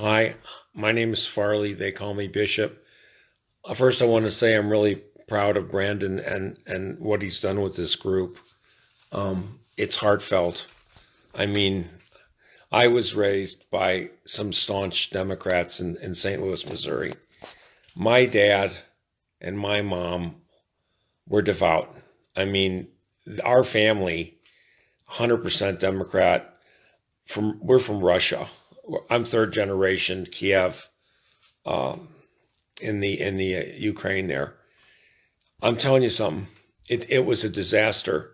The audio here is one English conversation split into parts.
Hi, my name is Farley. They call me Bishop. First, I want to say I'm really proud of Brandon and what he's done with this group. It's heartfelt. I mean, I was raised by some staunch Democrats in St. Louis, Missouri. My dad and my mom were devout. I mean, our family, 100% Democrat. We're from Russia. I'm third generation Kiev in the Ukraine there. I'm telling you something. It was a disaster.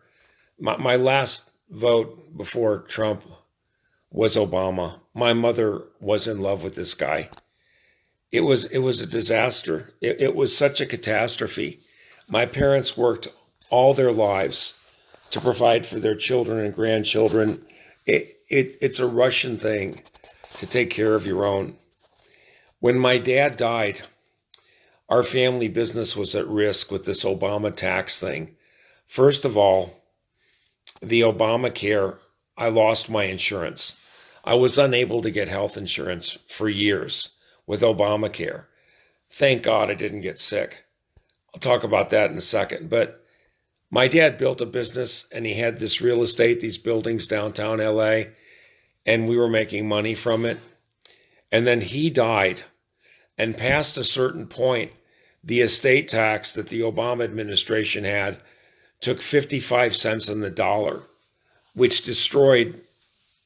My last vote before Trump was Obama. My mother was in love with this guy. It was a disaster. It was such a catastrophe. My parents worked all their lives to provide for their children and grandchildren. It's a Russian thing to take care of your own. When my dad died, our family business was at risk with this Obama tax thing. First of all, the Obamacare, I lost my insurance. I was unable to get health insurance for years with Obamacare. Thank God I didn't get sick. I'll talk about that in a second. But my dad built a business and he had this real estate, these buildings downtown LA, and we were making money from it. And then he died, and past a certain point, the estate tax that the Obama administration had took 55 cents on the dollar, which destroyed,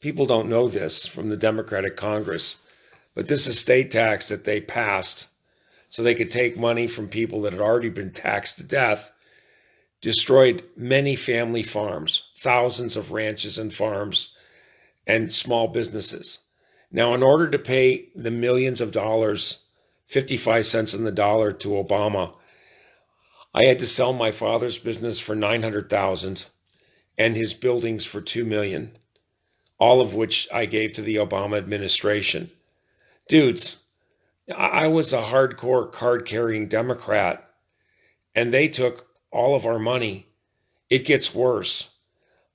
people don't know this from the Democratic Congress, but this estate tax that they passed so they could take money from people that had already been taxed to death destroyed many family farms, thousands of ranches and farms and small businesses. Now, in order to pay the millions of dollars, 55 cents on the dollar to Obama, I had to sell my father's business for 900,000 and his buildings for 2 million, all of which I gave to the Obama administration. Dudes, I was a hardcore card-carrying Democrat and they took all of our money. It gets worse.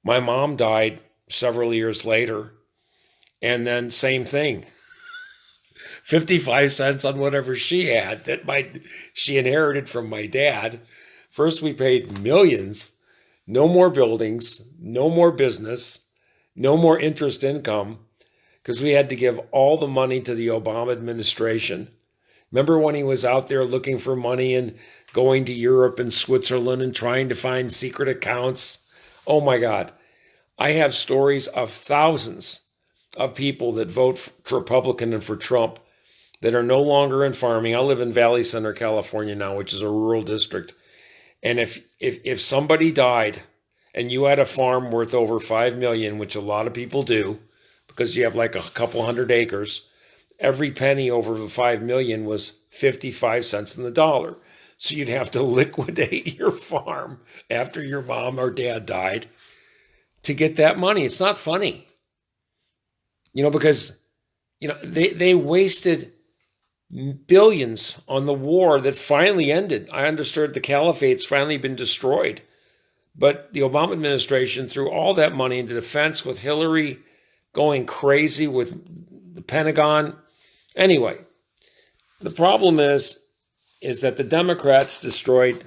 My mom died several years later, and then same thing. 55 cents on whatever she had that she inherited from my dad. First we paid millions, no more buildings, no more business, no more interest income because we had to give all the money to the Obama administration. Remember when he was out there looking for money and going to Europe and Switzerland and trying to find secret accounts? Oh my God. I have stories of thousands of people that vote for Republican and for Trump that are no longer in farming. I live in Valley Center, California now, which is a rural district. And if somebody died and you had a farm worth over 5 million, which a lot of people do, because you have like a couple hundred acres, every penny over the 5 million was 55 cents on the dollar. So you'd have to liquidate your farm after your mom or dad died to get that money. It's not funny, because they wasted billions on the war that finally ended. I understood the caliphate's finally been destroyed. But the Obama administration threw all that money into defense with Hillary going crazy with the Pentagon. Anyway, the problem is that the Democrats destroyed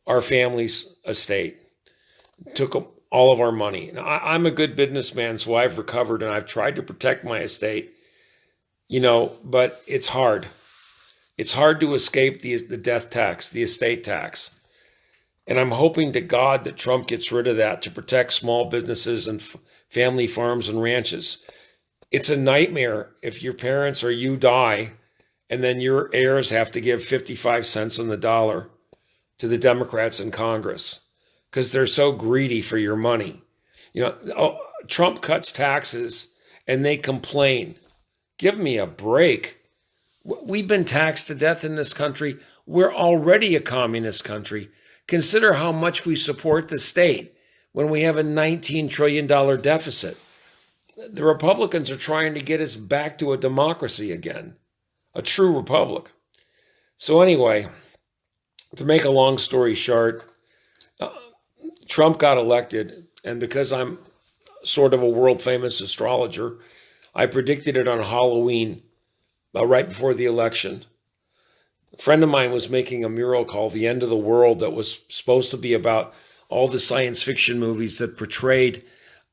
our family's estate, took all of our money. Now, I'm a good businessman, so I've recovered and I've tried to protect my estate, but it's hard. It's hard to escape the death tax, the estate tax. And I'm hoping to God that Trump gets rid of that to protect small businesses and family farms and ranches. It's a nightmare if your parents or you die and then your heirs have to give 55 cents on the dollar to the Democrats in Congress because they're so greedy for your money. Trump cuts taxes and they complain. Give me a break. We've been taxed to death in this country. We're already a communist country. Consider how much we support the state when we have a $19 trillion deficit. The Republicans are trying to get us back to a democracy again, a true republic. So anyway, to make a long story short, Trump got elected, and because I'm sort of a world famous astrologer, I predicted it on Halloween, right before the election. A friend of mine was making a mural called The End of the World that was supposed to be about all the science fiction movies that portrayed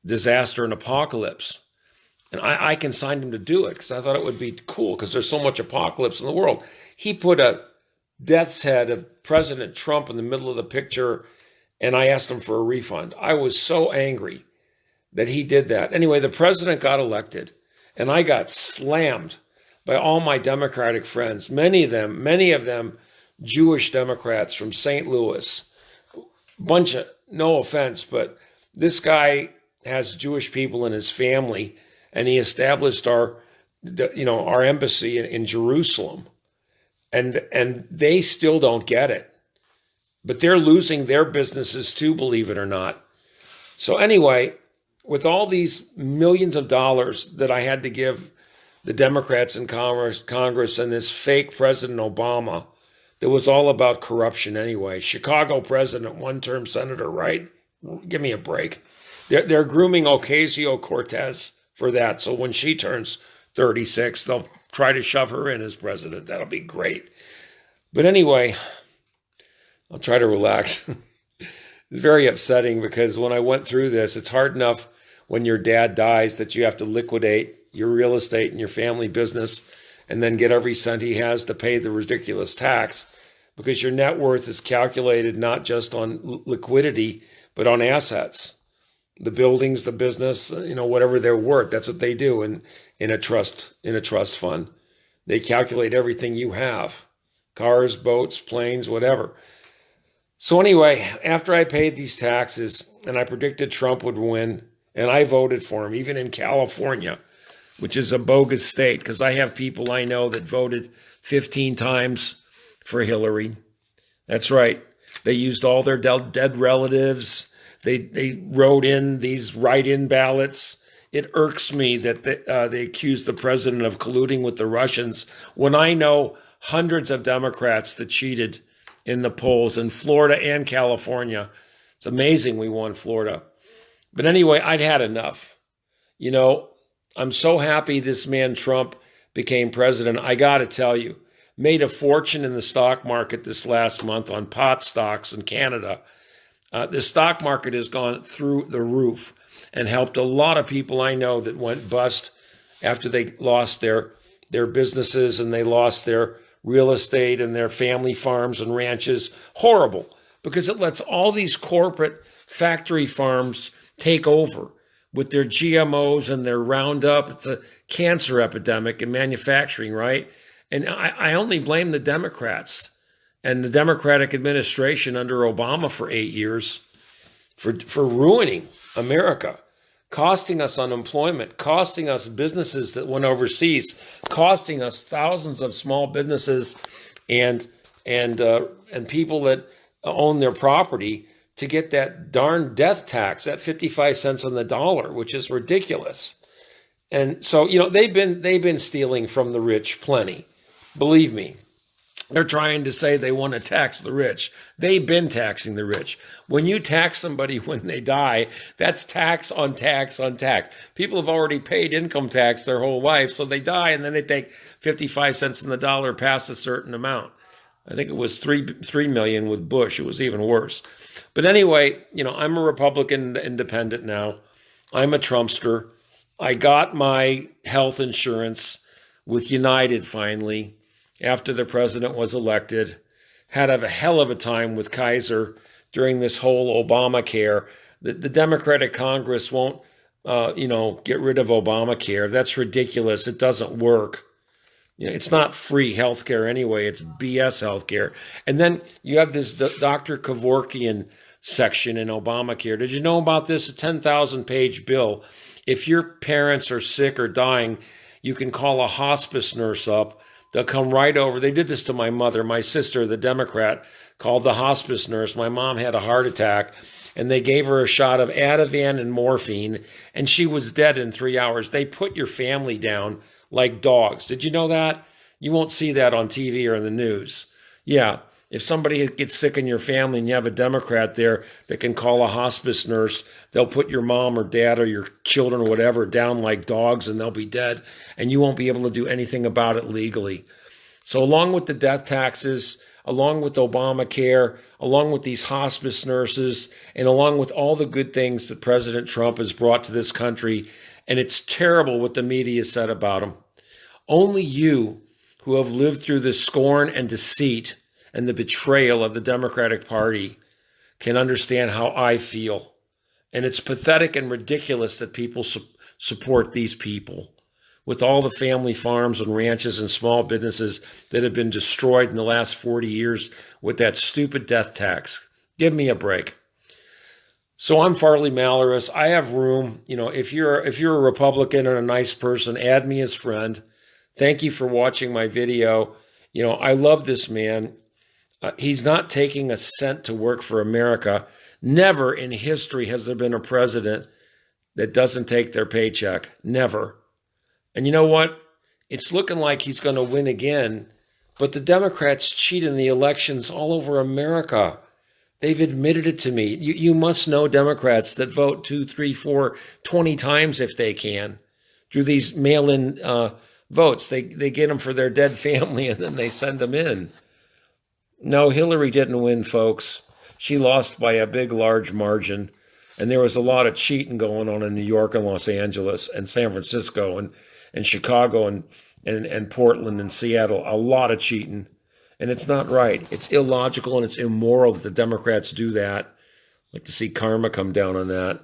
disaster and apocalypse. And I consigned him to do it because I thought it would be cool because there's so much apocalypse in the world. He put a death's head of President Trump in the middle of the picture, and I asked him for a refund. I was so angry that he did that. Anyway, the president got elected, and I got slammed by all my Democratic friends, many of them Jewish Democrats from St. Louis. Bunch of, no offense, but this guy has Jewish people in his family, and he established our embassy in Jerusalem, and they still don't get it, but they're losing their businesses too, believe it or not. So anyway, with all these millions of dollars that I had to give the Democrats in Congress and this fake President Obama, that was all about corruption anyway. Chicago president, one-term senator, right? Give me a break. They're grooming Ocasio-Cortez for that. So when she turns 36, they'll try to shove her in as president. That'll be great. But anyway, I'll try to relax. It's very upsetting because when I went through this, it's hard enough when your dad dies that you have to liquidate your real estate and your family business and then get every cent he has to pay the ridiculous tax, because your net worth is calculated not just on liquidity, but on assets. The buildings, the business, whatever they're worth, that's what they do in a trust fund. They calculate everything you have, cars, boats, planes, whatever. So anyway, after I paid these taxes and I predicted Trump would win, and I voted for him, even in California, which is a bogus state, because I have people I know that voted 15 times for Hillary. That's right. They used all their dead relatives. They wrote in these write-in ballots. It irks me that they accuse the president of colluding with the Russians when I know hundreds of Democrats that cheated in the polls in Florida and California. It's amazing we won Florida. But anyway, I'd had enough. I'm so happy this man Trump became president. I got to tell you, made a fortune in the stock market this last month on pot stocks in Canada. The stock market has gone through the roof and helped a lot of people I know that went bust after they lost their businesses and they lost their real estate and their family farms and ranches. Horrible, because it lets all these corporate factory farms take over with their GMOs and their Roundup. It's a cancer epidemic in manufacturing, right? And I only blame the Democrats and the Democratic administration under Obama for 8 years for ruining America, costing us unemployment, costing us businesses that went overseas, costing us thousands of small businesses and people that own their property to get that darn death tax at 55 cents on the dollar, which is ridiculous. And so, they've been stealing from the rich plenty. Believe me. They're trying to say they want to tax the rich. They've been taxing the rich. When you tax somebody when they die, that's tax on tax on tax. People have already paid income tax their whole life, so they die and then they take 55 cents on the dollar past a certain amount. I think it was 3 million with Bush. It was even worse. But anyway, I'm a Republican independent now. I'm a Trumpster. I got my health insurance with United finally after the president was elected. Had a hell of a time with Kaiser during this whole Obamacare. The Democratic Congress won't, get rid of Obamacare. That's ridiculous. It doesn't work. It's not free healthcare anyway. It's BS healthcare. And then you have this Dr. Kevorkian section in Obamacare. Did you know about this? A 10,000-page bill. If your parents are sick or dying, you can call a hospice nurse up. They'll come right over. They did this to my mother. My sister, the Democrat, called the hospice nurse. My mom had a heart attack, and they gave her a shot of Ativan and morphine, and she was dead in 3 hours. They put your family down like dogs. Did you know that? You won't see that on TV or in the news. Yeah, if somebody gets sick in your family and you have a Democrat there that can call a hospice nurse, they'll put your mom or dad or your children or whatever down like dogs and they'll be dead, and you won't be able to do anything about it legally. So along with the death taxes, along with Obamacare, along with these hospice nurses, and along with all the good things that President Trump has brought to this country, and it's terrible what the media said about him. Only you who have lived through the scorn and deceit and the betrayal of the Democratic Party can understand how I feel. And it's pathetic and ridiculous that people support these people, with all the family farms and ranches and small businesses that have been destroyed in the last 40 years with that stupid death tax. Give me a break. So I'm Farley Malorus. I have room. If you're a Republican and a nice person, add me as friend. Thank you for watching my video. I love this man. He's not taking a cent to work for America. Never in history has there been a president that doesn't take their paycheck. Never. And you know what? It's looking like he's going to win again, but the Democrats cheat in the elections all over America. They've admitted it to me. You must know Democrats that vote 2, 3, 4, 20 times if they can through these mail-in votes. They get them for their dead family and then they send them in. No, Hillary didn't win, folks. She lost by a big, large margin. And there was a lot of cheating going on in New York and Los Angeles and San Francisco and Chicago and Portland and Seattle. A lot of cheating. And it's not right. It's illogical and it's immoral that the Democrats do that. I'd like to see karma come down on that.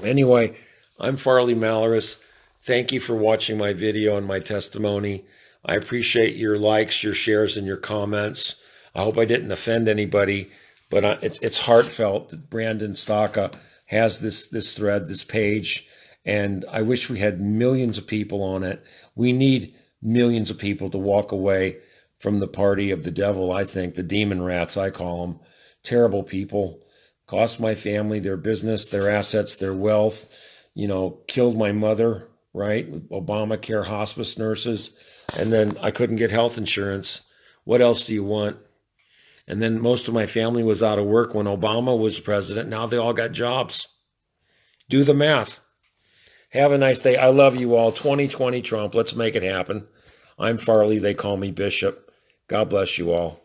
Anyway, I'm Farley Malorus. Thank you for watching my video and my testimony. I appreciate your likes, your shares, and your comments. I hope I didn't offend anybody, but it's heartfelt that Brandon Staka has this thread, this page, and I wish we had millions of people on it. We need millions of people to walk away from the party of the devil, I think, the demon rats, I call them. Terrible people. Cost my family their business, their assets, their wealth, killed my mother, right? With Obamacare, hospice nurses, and then I couldn't get health insurance. What else do you want? And then most of my family was out of work when Obama was president. Now they all got jobs. Do the math. Have a nice day. I love you all. 2020 Trump. Let's make it happen. I'm Farley. They call me Bishop. God bless you all.